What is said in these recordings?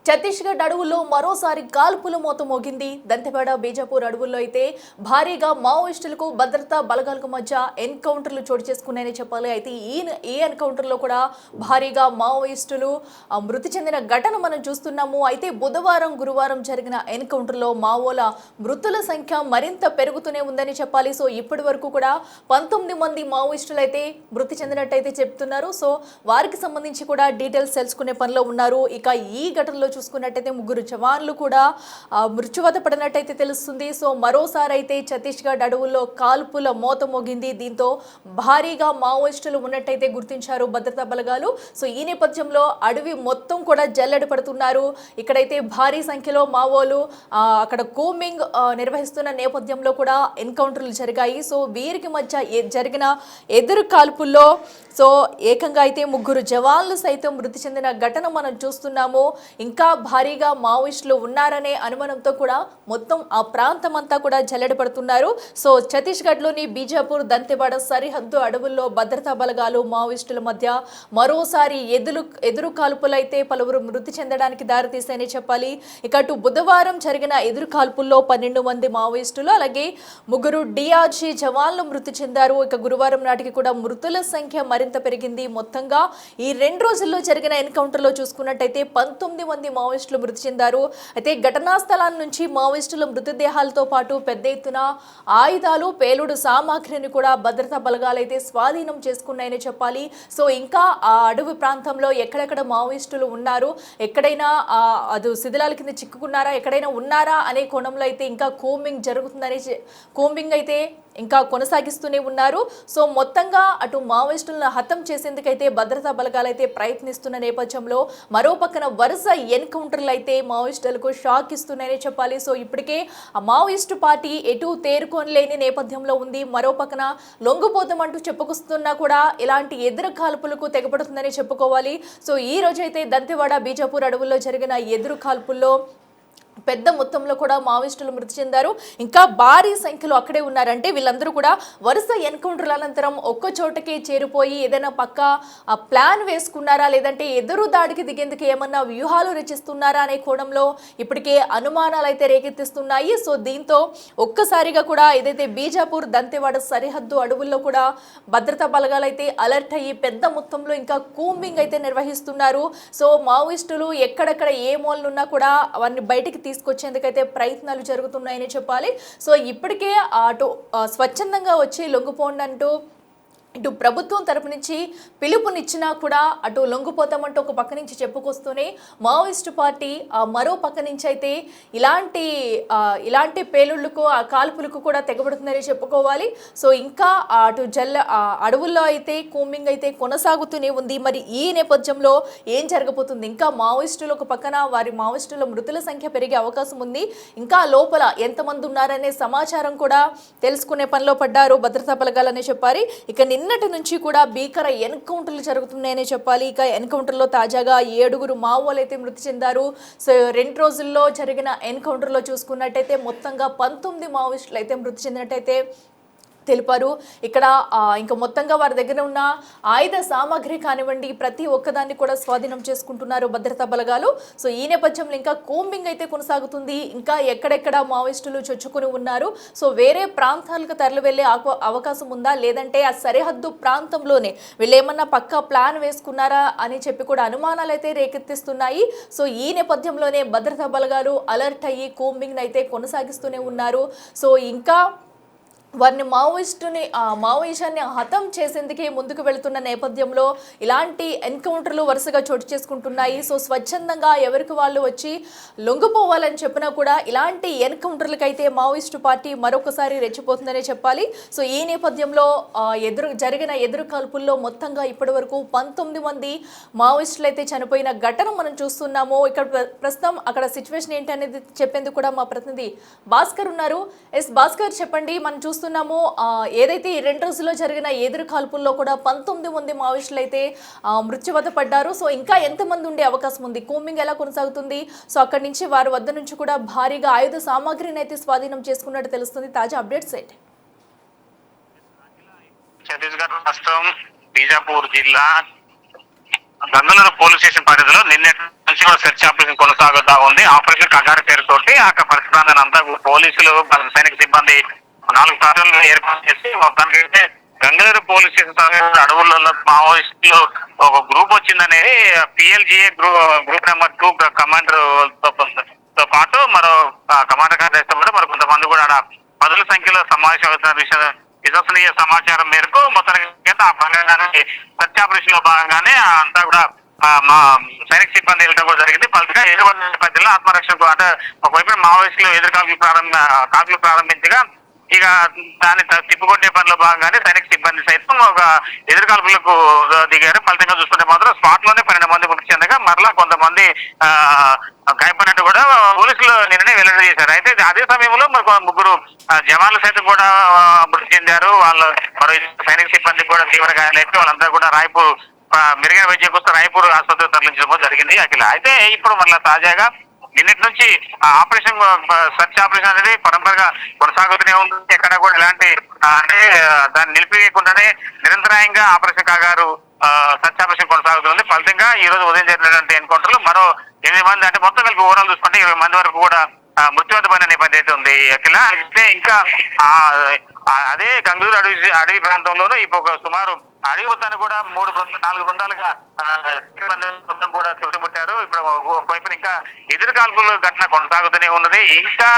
ఛత్తీస్గఢ్ అడవుల్లో మరోసారి కాల్పుల మోత మోగింది. దంతెవాడ బీజాపూర్ అడవుల్లో అయితే భారీగా మావోయిస్టులకు భద్రతా బలగాలకు మధ్య ఎన్కౌంటర్లు చోటు చేసుకున్నాయని చెప్పాలి. అయితే ఈ ఎన్కౌంటర్లో కూడా భారీగా మావోయిస్టులు మృతి చెందిన ఘటన మనం చూస్తున్నాము. అయితే బుధవారం గురువారం జరిగిన ఎన్కౌంటర్లో మావోల మృతుల సంఖ్య మరింత పెరుగుతూనే ఉందని చెప్పాలి. సో ఇప్పటి వరకు కూడా 19 మంది మావోయిస్టులు అయితే మృతి చెందినట్టయితే చెప్తున్నారు. సో వారికి సంబంధించి కూడా డీటెయిల్స్ తెలుసుకునే పనిలో ఉన్నారు. ఇక ఈ ఘటనలో చూసుకున్నట్టయితే 3 జవాన్లు కూడా మృత్యువాత పడినట్టయితే తెలుస్తుంది. సో మరోసారి అయితే ఛత్తీస్గఢ్ అడవుల్లో కాల్పుల మోత మోగింది. దీంతో భారీగా మావోయిస్టులు ఉన్నట్టయితే గుర్తించారు భద్రతా బలగాలు. సో ఈ నేపథ్యంలో అడవి మొత్తం కూడా జల్లెడ పడుతున్నారు. ఇక్కడైతే భారీ సంఖ్యలో మావోలు అక్కడ కూంబింగ్ నిర్వహిస్తున్న నేపథ్యంలో కూడా ఎన్కౌంటర్లు జరిగాయి. సో వీరికి మధ్య జరిగిన ఎదురు కాల్పుల్లో సో ఏకంగా అయితే 3 జవాన్లు సైతం మృతి చెందిన ఘటన మనం చూస్తున్నాము. ఇంకా భారీగా మావోయిస్టులు ఉన్నారనే అనుమానంతో కూడా మొత్తం ఆ ప్రాంతం అంతా కూడా జల్లెడ పడుతున్నారు. సో ఛత్తీస్గఢ్లోని బీజాపూర్ దంతెవాడ సరిహద్దు అడవుల్లో భద్రతా బలగాలు మావోయిస్టుల మధ్య మరోసారి ఎదురు కాల్పులైతే పలువురు మృతి చెందడానికి దారితీశాయని చెప్పాలి. ఇక అటు బుధవారం జరిగిన ఎదురు కాల్పుల్లో 12 మంది మావోయిస్టులు అలాగే 3 డిఆర్జీ జవాన్లు మృతి చెందారు. ఇక గురువారం నాటికి కూడా మృతుల సంఖ్య మరింత పెరిగింది. మొత్తంగా ఈ 2 రోజుల్లో జరిగిన ఎన్కౌంటర్లో చూసుకున్నట్టయితే 19 మంది మావోయిస్టులు మృతి చెందారు. అయితే ఘటనా స్థలాల నుంచి మావోయిస్టుల మృతదేహాలతో పాటు పెద్ద ఎత్తున ఆయుధాలు పేలుడు సామాగ్రిని కూడా భద్రతా బలగాలు అయితే స్వాధీనం చేసుకున్నాయని చెప్పాలి. సో ఇంకా ఆ అడవి ప్రాంతంలో ఎక్కడెక్కడ మావోయిస్టులు ఉన్నారు, ఎక్కడైనా అది శిథిలాల కింద చిక్కుకున్నారా, ఎక్కడైనా ఉన్నారా అనే కోణంలో అయితే ఇంకా కూంబింగ్ అయితే ఇంకా కొనసాగిస్తూనే ఉన్నారు. సో మొత్తంగా అటు మావోయిస్టులను హతం చేసేందుకైతే భద్రతా బలగాలు అయితే ప్రయత్నిస్తున్న నేపథ్యంలో మరో పక్కన వరుస ఎన్కౌంటర్లు అయితే మావోయిస్టులకు షాక్ ఇస్తున్నాయని చెప్పాలి. సో ఇప్పటికే ఆ మావోయిస్టు పార్టీ ఎటు తేరుకోలేని నేపథ్యంలో ఉంది. మరో పక్కన లొంగిపోతామంటూ చెప్పుకొస్తున్నా కూడా ఇలాంటి ఎదురు కాల్పులకు తెగపడుతుందని చెప్పుకోవాలి. సో ఈ రోజు అయితే దంతెవాడ బీజాపూర్ అడవుల్లో జరిగిన ఎదురు కాల్పుల్లో పెద్ద మొత్తంలో కూడా మావోయిస్టులు మృతి చెందారు. ఇంకా భారీ సంఖ్యలో అక్కడే ఉన్నారంటే వీళ్ళందరూ కూడా వరుస ఎన్కౌంటర్ల అనంతరం ఒక్క చోటకే చేరిపోయి ఏదైనా పక్క ప్లాన్ వేసుకున్నారా, లేదంటే ఎదురు దాడికి దిగేందుకు ఏమన్నా వ్యూహాలు రచిస్తున్నారా అనే కోణంలో ఇప్పటికే అనుమానాలు అయితే రేకెత్తిస్తున్నాయి. సో దీంతో ఒక్కసారిగా కూడా ఏదైతే బీజాపూర్ దంతెవాడ సరిహద్దు అడవుల్లో కూడా భద్రతా బలగాలు అయితే అలర్ట్ అయ్యి పెద్ద మొత్తంలో ఇంకా కూంబింగ్ అయితే నిర్వహిస్తున్నారు. సో మావోయిస్టులు ఎక్కడెక్కడ ఏ మూలనున్నా కూడా అవన్నీ బయటికి తీసుకొచ్చేందుకైతే ప్రయత్నాలు జరుగుతున్నాయని చెప్పాలి. సో ఇప్పటికే అటు స్వచ్ఛందంగా వచ్చి లొంగిపోండి అంటూ ఇటు ప్రభుత్వం తరపు నుంచి పిలుపునిచ్చినా కూడా అటు లొంగిపోతామంటూ ఒక పక్క నుంచి చెప్పుకొస్తూనే మావోయిస్టు పార్టీ మరో పక్క నుంచి అయితే ఇలాంటి పేలుళ్లకు కాల్పులకు కూడా తెగబడుతుందని చెప్పుకోవాలి. సో ఇంకా అటు అడవుల్లో అయితే కూంబింగ్ అయితే కొనసాగుతూనే ఉంది. మరి ఈ నేపథ్యంలో ఏం జరగబోతుంది? ఇంకా మావోయిస్టులు ఒక పక్కన వారి మావోయిస్టుల మృతుల సంఖ్య పెరిగే అవకాశం ఉంది. ఇంకా లోపల ఎంతమంది ఉన్నారనే సమాచారం కూడా తెలుసుకునే పనిలో పడ్డారు భద్రతా బలగాలనే చెప్పాలి. ఇక నిన్నటి నుంచి కూడా భీకర ఎన్కౌంటర్లు జరుగుతున్నాయని చెప్పాలి. ఇక ఎన్కౌంటర్లో తాజాగా 7 మావోలు అయితే మృతి చెందారు. సో 2 రోజుల్లో జరిగిన ఎన్కౌంటర్లో చూసుకున్నట్టయితే మొత్తంగా 19 మావోయిస్టులు అయితే మృతి చెందినట్టయితే తెలిపారు. ఇక్కడ ఇంకా మొత్తంగా వారి దగ్గర ఉన్న ఆయుధ సామాగ్రి కానివ్వండి ప్రతి ఒక్కదాన్ని కూడా స్వాధీనం చేసుకుంటున్నారు భద్రతా బలగాలు. సో ఈ నేపథ్యంలో ఇంకా కూంబింగ్ అయితే కొనసాగుతుంది. ఇంకా ఎక్కడెక్కడ మావోయిస్టులు చొచ్చుకుని ఉన్నారు, సో వేరే ప్రాంతాలకు తరలి వెళ్లే అవకాశం ఉందా, లేదంటే ఆ సరిహద్దు ప్రాంతంలోనే వీళ్ళు ఏమన్నా పక్కా ప్లాన్ వేసుకున్నారా అని చెప్పి కూడా అనుమానాలు అయితే రేకెత్తిస్తున్నాయి. సో ఈ నేపథ్యంలోనే భద్రతా బలగాలు అలర్ట్ అయ్యి కూంబింగ్ అయితే కొనసాగిస్తూనే ఉన్నారు. సో ఇంకా వారిని మావోయిస్టుని హతం చేసేందుకే ముందుకు వెళుతున్న నేపథ్యంలో ఇలాంటి ఎన్కౌంటర్లు వరుసగా చోటు చేసుకుంటున్నాయి. సో స్వచ్ఛందంగా ఎవరికి వాళ్ళు వచ్చి లొంగిపోవాలని చెప్పినా కూడా ఇలాంటి ఎన్కౌంటర్లకైతే మావోయిస్టు పార్టీ మరొకసారి రెచ్చిపోతుందనే చెప్పాలి. సో ఈ నేపథ్యంలో జరిగిన ఎదురు కాల్పుల్లో మొత్తంగా ఇప్పటి వరకు 19 మంది మావోయిస్టులు అయితే చనిపోయిన ఘటన మనం చూస్తున్నాము. ఇక్కడ ప్రస్తుతం అక్కడ సిచ్యువేషన్ ఏంటి అనేది చెప్పేందుకు కూడా మా ప్రతినిధి భాస్కర్ ఉన్నారు. భాస్కర్ చెప్పండి. మనం చూస్తున్నాము ఏదైతే ఈ 2 రోజుల్లో జరిగిన ఎదురు కాల్పుల్లో కూడా 19 మంది మావోయిస్టులు అయితే మృత్యువాత పడ్డారు. సో ఇంకా ఎంతమంది ఉండే అవకాశం ఉంది? కూంబింగ్ ఎలా కొనసాగుతుంది? సో అక్కడి నుంచి వారి వద్ద నుంచి కూడా భారీగా ఆయుధ సామాగ్రిని అయితే స్వాధీనం చేసుకున్నట్టు తెలుస్తుంది. తాజా అప్డేట్స్ ఏంటి? ఛత్తీస్గఢ్ రాష్ట్రం బీజాపూర్ జిల్లా గంగలూరు పోలీస్ స్టేషన్ పరిధిలో నిన్నటి నుంచి కూడా సెర్చ్ ఆపరేషన్ కొనసాగుతా ఉంది. ఆపరేషన్ కగారు పేరుతోటి ఆ పరిసర ప్రాంతాన్ని అంతా పోలీసులు సైనిక సిబ్బంది 4 సార్లు ఏర్పాటు చేసి మొత్తానికైతే గంగలూరు పోలీస్ స్టేషన్ అడవులలో మావోయిస్టులు ఒక గ్రూప్ వచ్చిందనేది పిఎల్జిఏ గ్రూప్ నెంబర్ 2 కమాండర్ తో పాటు మరో కమాండర్ కార్యదర్శితో పాటు మరో కొంతమంది కూడా పదుల సంఖ్యలో సమావేశం అవుతున్న విశ్వసనీయ సమాచారం మేరకు మొత్తానికి ఆ భాగంగానే సర్చ్ ఆపరేషన్ లో భాగంగానే అంతా కూడా మా సైనిక సిబ్బంది వెళ్ళడం కూడా జరిగింది. ఫలితంగా ఎదురుబడిన నేపథ్యంలో ఆత్మరక్షణకు అంటే ఒకవైపు మావోయిస్టులు కాల్పులు ప్రారంభించగా ఇక దాన్ని తిప్పుకొట్టే పనిలో భాగంగానే సైనిక సిబ్బంది సైతం ఒక ఎదురుకాల్పులకు దిగారు. ఫలితంగా చూస్తుంటే మాత్రం స్పాట్ లోనే 12 మంది మృతి చెందగా మరలా కొంతమంది గాయపడినట్టు కూడా పోలీసులు నిన్ననే వెల్లడి చేశారు. అయితే అదే సమయంలో మరి 3 జవాన్లు సైతం కూడా మృతి చెందారు. వాళ్ళు మరో సైనిక సిబ్బంది కూడా తీవ్ర గాయాలైతే వాళ్ళంతా కూడా రాయపూర్ మెరుగైన వైద్యం కోసం రాయపూర్ ఆసుపత్రికి తరలించడం జరిగింది. అఖిల అయితే ఇప్పుడు మళ్ళీ తాజాగా నిన్నటి నుంచి ఆపరేషన్ సర్చ్ ఆపరేషన్ అనేది పరంపరగా కొనసాగుతూనే ఉంది. ఎక్కడ కూడా ఎలాంటి అంటే దాన్ని నిలిపివేయకుండానే నిరంతరాయంగా ఆపరేషన్ కాగారు సర్చ్ ఆపరేషన్ కొనసాగుతుంది. ఫలితంగా ఈ రోజు ఉదయం జరిగినటువంటి ఎన్కౌంటర్ లో మరో 8 మంది అంటే మొత్తం కలిపి ఓవరాల్ చూసుకుంటే 20 మంది వరకు కూడా మృత్యువతమైన నేపథ్యం అయితే ఉంది. అఖిల అయితే ఇంకా అదే గంగూరు అడవి ప్రాంతంలోనూ ఇప్పుడు సుమారు అడవి మొత్తాన్ని కూడా 4 బృందాలుగా కూడా చుట్టుముట్టారు. ఇప్పుడు ఒకవైపు ఇంకా ఎదురు కాల్పుల ఘటన కొనసాగుతూనే ఉన్నది. ఇంకా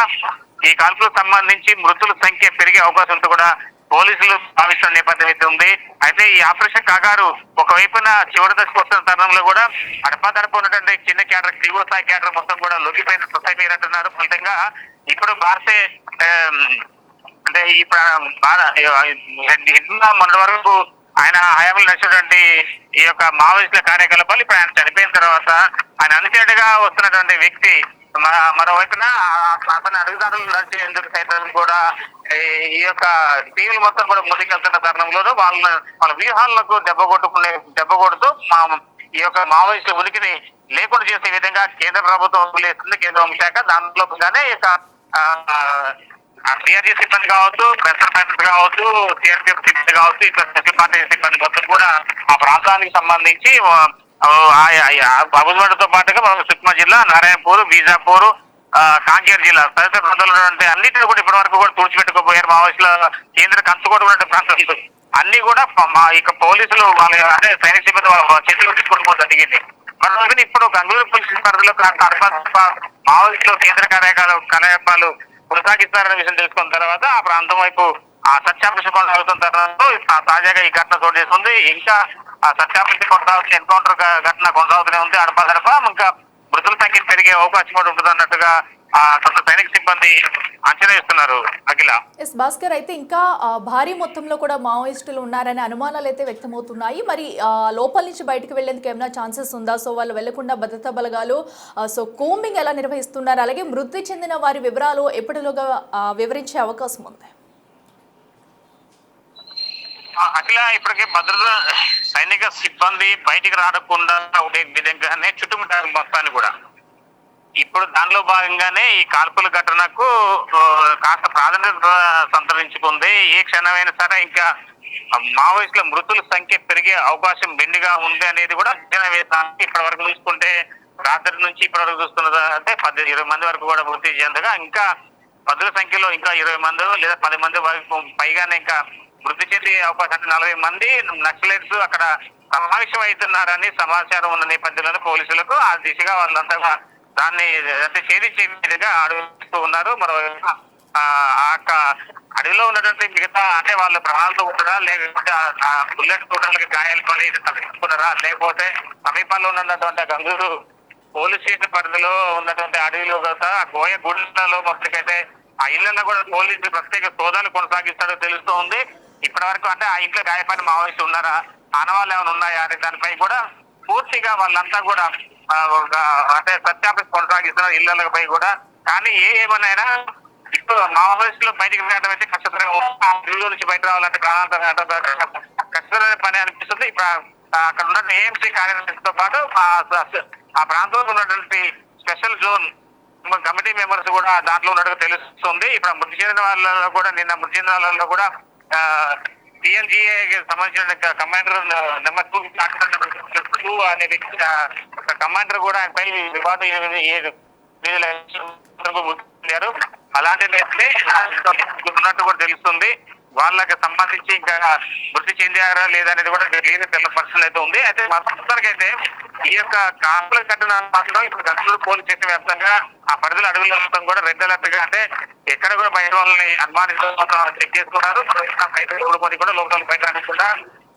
ఈ కాల్పులకు సంబంధించి మృతుల సంఖ్య పెరిగే అవకాశం ఉంటూ కూడా పోలీసులు భావిస్తున్న నేపథ్యం అయితే ఉంది. అయితే ఈ ఆపరేషన్ కాగారు ఒకవైపున చివరి దశకు వస్తున్న తరుణంలో కూడా అడపాదడప ఉన్నటువంటి చిన్న క్యాడర్ దిగువ స్థాయి క్యాడర్ మొత్తం కూడా లొంగిపోయిన సొసైటీ అంటున్నారు. ఫలితంగా ఇప్పుడు భారతే అంటే ఈ మొన్నటి వరకు ఆయన హయాంలో నడిచినటువంటి ఈ యొక్క మావోయిస్టుల కార్యకలాపాలు ఇప్పుడు ఆయన చనిపోయిన తర్వాత ఆయన అనుచరుడిగా వస్తున్నటువంటి వ్యక్తి మరోవైపున అతని అడుగుదారులు నడిచేందుకు సైతం కూడా ఈ యొక్క టీంలు మొత్తం కూడా ముందుకెళ్తున్న తరుణంలో వాళ్ళ వ్యూహాలకు దెబ్బ కొడుతూ ఈ యొక్క మావోయిస్టుల ఉనికిని లేకుండా చేసే విధంగా కేంద్ర ప్రభుత్వం వదిలేస్తుంది. కేంద్ర హోంశాఖ దానిలో భాగంగానే సిఆర్జీ సిబ్బంది కావచ్చు, పెద్ద కావచ్చు, సిఆర్పిఎఫ్ సిబ్బంది కావచ్చు, ఇట్లా ప్రతి పార్టీ సిబ్బంది మొత్తం కూడా ఆ ప్రాంతానికి సంబంధించి అబుజ్వాడతో పాటుగా సుక్మా జిల్లా, నారాయణపూర్, బీజాపూర్, కాంకేర్ జిల్లా తదితర ప్రాంతాల్లో అన్నింటినీ కూడా ఇప్పటి వరకు కూడా తుడిచిపెట్టుకోపోయారు మావోయిస్టుల కేంద్ర కంచుకోట ప్రాంతాలు అన్ని కూడా మా ఇక పోలీసులు వాళ్ళ అంటే సైనిక సిబ్బంది చేతిలో తీసుకుంటూ జరిగింది. మరోవైపు ఇప్పుడు గంగూరు పోలీసు పరిధిలో మావోయిస్టులు కేంద్ర కార్యకలాపాలు కొనసాగిస్తారనే విషయం తెలుసుకున్న తర్వాత ఆ ప్రాంతం వైపు ఆ సర్చ్ ఆపరేషన్ కొనసాగుతున్న తర్వాత తాజాగా ఈ ఘటన చోటు చేస్తుంది. ఇంకా ఆ సర్చ్ ఆపరేషన్ కొనసాగుతున్న ఎన్కౌంటర్ ఘటన కొనసాగుతూనే ఉంది. అడపదడప ఇంకా మృతుల సంఖ్య పెరిగే అవకాశం కూడా ఉంటుంది అన్నట్టుగా కొంత సైనిక సిబ్బంది అంచనా ఇస్తున్నారు. అఖిల భాస్కర్, అయితే ఇంకా భారీ మొత్తంలో కూడా మావోయిస్టులు ఉన్నారనే అనుమానాలు అయితే వ్యక్తమవుతున్నాయి. మరి లోపల నుంచి బయటకు వెళ్లేందుకు ఏమైనా ఛాన్సెస్ ఉందా? సో వాళ్ళు వెళ్లకుండా భద్రతా బలగాలు సో కోంబింగ్ ఎలా నిర్వహిస్తున్నారు? అలాగే మృతి చెందిన వారి వివరాలు ఎప్పటిలోగా వివరించే అవకాశం ఉంది? అఖిల ఇప్పటికే భద్రతా సైనిక సిబ్బంది బయటికి రాకుండా ఉండే విధంగానే చుట్టుముట్టారు మొత్తాన్ని కూడా. ఇప్పుడు దానిలో భాగంగానే ఈ కాల్పుల ఘటనకు కాస్త ప్రాధాన్యత సంతరించుకుంది. ఏ క్షణమైనా సరే ఇంకా మావోయిస్టుల మృతుల సంఖ్య పెరిగే అవకాశం మెండుగా ఉంది అనేది కూడా అంచనా వేస్తాను. ఇప్పటి వరకు చూసుకుంటే రాత్రి నుంచి ఇప్పటి వరకు చూస్తున్నది అంటే 20 మంది వరకు కూడా మృతి చెందగా ఇంకా పదుల సంఖ్యలో ఇంకా 20 మంది లేదా 10 మంది వరకు పైగానే ఇంకా మృతి చెందే అవకాశం అంటే 40 మంది నక్సలైట్స్ అక్కడ సమావేశం అవుతున్నారని సమాచారం ఉన్న నేపథ్యంలో పోలీసులకు ఆ దిశగా వాళ్ళంతా దాన్ని అంటే ఛేదించే విధంగా అడుగుతూ ఉన్నారు. మరో అడవిలో ఉన్నటువంటి మిగతా అంటే వాళ్ళు ప్రాణాలతో ఉంటారా, లేకపోతే బుల్లెట్ తోటలకి గాయాలు కొని తప్పించుకున్నారా, లేకపోతే సమీపంలో ఉన్నటువంటి గంగూరు పోలీస్ స్టేషన్ పరిధిలో ఉన్నటువంటి అడవిలో కదా గోయ గుడిలో మొత్తకైతే ఆ ఇళ్లలో కూడా పోలీసులు ప్రత్యేక సోదాలు కొనసాగిస్తారో తెలుస్తూ ఉంది. ఇప్పటి వరకు అంటే ఆ ఇంట్లో గాయపడిన మావోయిస్టులు ఉన్నారా, ఆనవాళ్ళు ఏమైనా ఉన్నాయా అనే దానిపై కూడా పూర్తిగా వాళ్ళంతా కూడా అంటే సత్యాపేక్ష కొనసాగిస్తున్నారు ఇళ్లపై కూడా. కానీ ఏమన్నా ఇప్పుడు మావోయిస్టులు బయటకు వెళ్ళడం అయితే కష్టతరంగా నుంచి బయట రావాలంటే ప్రాణాంతరం కష్టతరమైన పని అనిపిస్తుంది. ఇప్పుడు అక్కడ ఉన్న ఏఎంసీ కార్యదర్శితో పాటు ఆ ప్రాంతంలో ఉన్నటువంటి స్పెషల్ జోన్ కమిటీ మెంబర్స్ కూడా దాంట్లో ఉన్నట్టుగా తెలుస్తుంది. ఇప్పుడు మృతి చెందిన వాళ్ళలో కూడా నిన్న మృతి చెందిన వాళ్ళలో కూడా టీఎల్జీఏ సంబంధించిన కమాండర్ నెంబర్ 2 అనే వ్యక్తి ఒక కమాండర్ కూడా ఆయనపై వివాదం 7 అలాంటి ఉన్నట్టు కూడా తెలుస్తుంది. వాళ్ళకి సంబంధించి ఇంకా మృతి చెందారా లేదనేది కూడా తెల్లపరచడం అయితే ఉంది. అయితే ప్రస్తుతానికైతే ఈ యొక్క కాపుల కట్టిన మాత్రం ఇప్పుడు గంగలూరు పోలీస్ స్టేషన్ వ్యాప్తంగా ఆ పరిధిలో అడవుల మొత్తం కూడా రెడ్ అలర్ట్ గా, అంటే ఎక్కడ కూడా బయట వాళ్ళని అనుమానించడం చెక్ చేసుకున్నారు. మంది కూడా లోపల బయట అనకుండా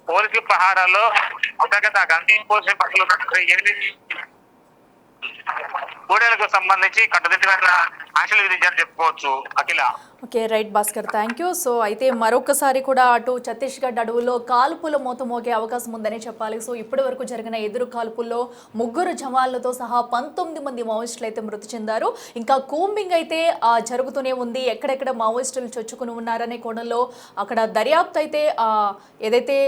పోలీసుల పహారాల్లో అంతర్గత గంగలూరు పోలీసు పక్కల 8 కూడేలకు సంబంధించి కట్టుదిట్టమైన ఆంక్షలు విధించారని చెప్పుకోవచ్చు. Akhila. Okay, right Bhaskar, thank you. So అయితే మరొకసారి కూడా అటు ఛత్తీస్గఢ్ అడవుల్లో కాల్పుల మోత మోగే అవకాశం ఉందని చెప్పాలి. సో ఇప్పటి వరకు జరిగిన ఎదురు కాల్పుల్లో 3 జవాన్లతో సహా 19 మంది మావోయిస్టులు అయితే మృతి చెందారు. ఇంకా కూంబింగ్ అయితే జరుగుతూనే ఉంది. ఎక్కడెక్కడ మావోయిస్టులు చొచ్చుకుని ఉన్నారనే కోణంలో అక్కడ దర్యాప్తు అయితే ఏదైతే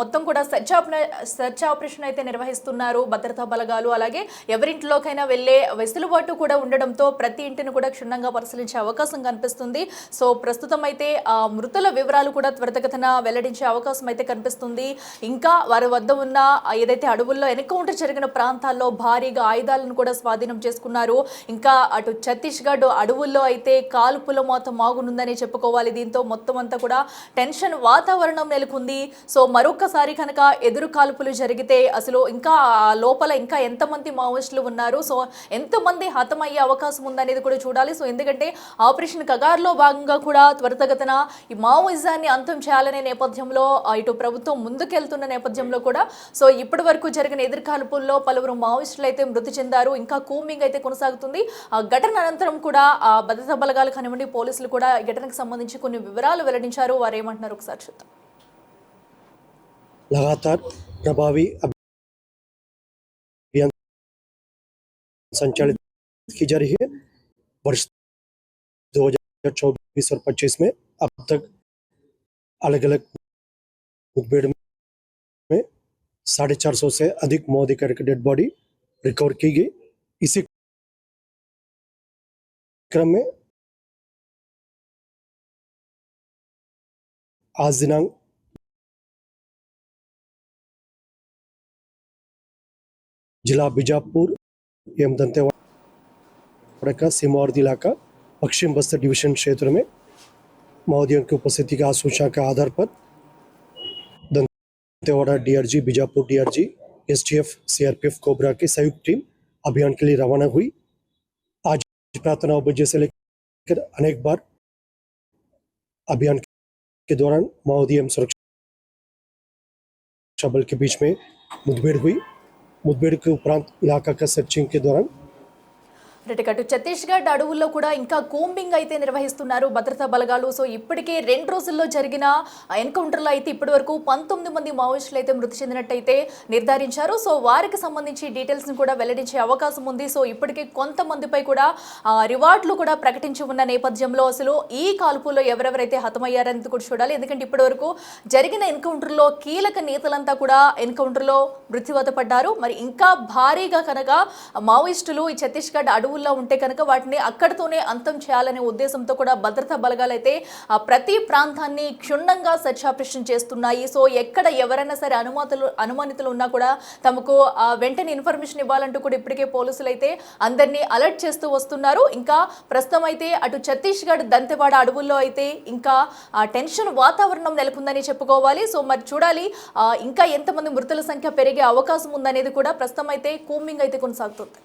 మొత్తం కూడా సెర్చ్ ఆపరేషన్ అయితే నిర్వహిస్తున్నారు భద్రతా బలగాలు. అలాగే ఎవరింట్లోకైనా వెళ్ళే వెసులుబాటు కూడా ఉండడంతో ప్రతి ఇంటిని కూడా క్షుణ్ణంగా పరిశీలించే అవకాశం కనిపిస్తుంది. సో ప్రస్తుతం అయితే మృతుల వివరాలు కూడా త్వరితగతిన వెల్లడించే అవకాశం అయితే కనిపిస్తుంది. ఇంకా వారి వద్ద ఉన్న ఏదైతే అడవుల్లో ఎన్కౌంటర్ జరిగిన ప్రాంతాల్లో భారీగా ఆయుధాలను కూడా స్వాధీనం చేసుకున్నారు. ఇంకా అటు ఛత్తీస్గఢ్ అడవుల్లో అయితే కాల్పుల మోత మాగునుందని చెప్పుకోవాలి. దీంతో మొత్తం అంతా కూడా టెన్షన్ వాతావరణం నెలకొంది. సో మరొకసారి కనుక ఎదురు కాల్పులు జరిగితే అసలు ఇంకా లోపల ఇంకా ఎంతమంది మావోయిస్టులు ఉన్నారు, సో ఎంతమంది హతమయ్యే అవకాశం ఉందనేది కూడా చూడాలి. సో ఎందుకంటే ఆపరేషన్ కగార్లో భాగంగా కూడా త్వరితగతిన ఈ మావోయిజాన్ని అంతం చేయాలనే నేపథ్యంలో ఇటు ప్రభుత్వం ముందుకెళ్తున్న నేపథ్యంలో కూడా సో ఇప్పటి వరకు జరిగిన ఎదురుకాల్పుల్లో పలువురు మావోయిస్టులు అయితే మృతి చెందారు. ఇంకా కూంబింగ్ అయితే కొనసాగుతుంది. ఘటన అనంతరం కూడా భద్రతా బలగాలు కానివ్వండి, పోలీసులు కూడా ఈ ఘటనకు సంబంధించి కొన్ని వివరాలు వెల్లడించారు. వారు ఏమంటున్నారు ఒకసారి చూద్దాం. लगातार प्रभावी अभियान संचालित की जा रही है. वर्ष 2024 और 25 में अब तक अलग अलग मुठभेड़ में 450 से अधिक माओवादी की डेड बॉडी रिकवर की गई. इसी क्रम में आज दिनांक जिला बीजापुर एवं दंतेवाड़ा का सीमावर्ती इलाका पश्चिम बस्तर डिवीजन क्षेत्र में माओवादियों की उपस्थिति का सूचना के आधार पर Dantewada DRG, Bijapur DRG, STF, CRPF, cobra की संयुक्त टीम अभियान के लिए रवाना हुई. आज प्रातः 9 बजे से लेकर अनेक बार अभियान के दौरान माओवादी एवं सुरक्षा बल के बीच में मुठभेड़ हुई. मुठभेड़ के उपरांत इलाका का सर्चिंग के दौरान అటు ఛత్తీస్గఢ్ అడవుల్లో కూడా ఇంకా కూంబింగ్ అయితే నిర్వహిస్తున్నారు భద్రతా బలగాలు. సో ఇప్పటికే 2 రోజుల్లో జరిగిన ఎన్కౌంటర్లో అయితే ఇప్పటి వరకు 19 మంది మావోయిస్టులు అయితే మృతి చెందినట్టయితే నిర్ధారించారు. సో వారికి సంబంధించి డీటెయిల్స్ని కూడా వెల్లడించే అవకాశం ఉంది. సో ఇప్పటికే కొంతమందిపై కూడా రివార్డులు కూడా ప్రకటించి ఉన్న నేపథ్యంలో అసలు ఈ కాల్పుల్లో ఎవరెవరైతే హతమయ్యారనేది కూడా చూడాలి. ఎందుకంటే ఇప్పటి వరకు జరిగిన ఎన్కౌంటర్లో కీలక నేతలంతా కూడా ఎన్కౌంటర్లో మృత్యువాత పడ్డారు. మరి ఇంకా భారీగా కనుక మావోయిస్టులు ఈ ఛత్తీస్గఢ్ అడవుల్లో ఉంటే కనుక వాటిని అక్కడితోనే అంతం చేయాలనే ఉద్దేశంతో కూడా భద్రతా బలగాలు అయితే ప్రతి ప్రాంతాన్ని క్షుణ్ణంగా సెర్చ్ ఆపరేషన్ చేస్తున్నాయి. సో ఎక్కడ ఎవరైనా సరే అనుమానితులు ఉన్నా కూడా తమకు వెంటనే ఇన్ఫర్మేషన్ ఇవ్వాలంటూ కూడా ఇప్పటికే పోలీసులు అయితే అందరినీ అలర్ట్ చేస్తూ వస్తున్నారు. ఇంకా ప్రస్తుతం అయితే అటు ఛత్తీస్గఢ్ దంతెవాడ అడవుల్లో అయితే ఇంకా టెన్షన్ వాతావరణం నెలకొందని చెప్పుకోవాలి. సో మరి చూడాలి ఇంకా ఎంతమంది మృతుల సంఖ్య పెరిగే అవకాశం ఉందనేది కూడా ప్రస్తుతం అయితే కూంబింగ్ అయితే కొనసాగుతుంది.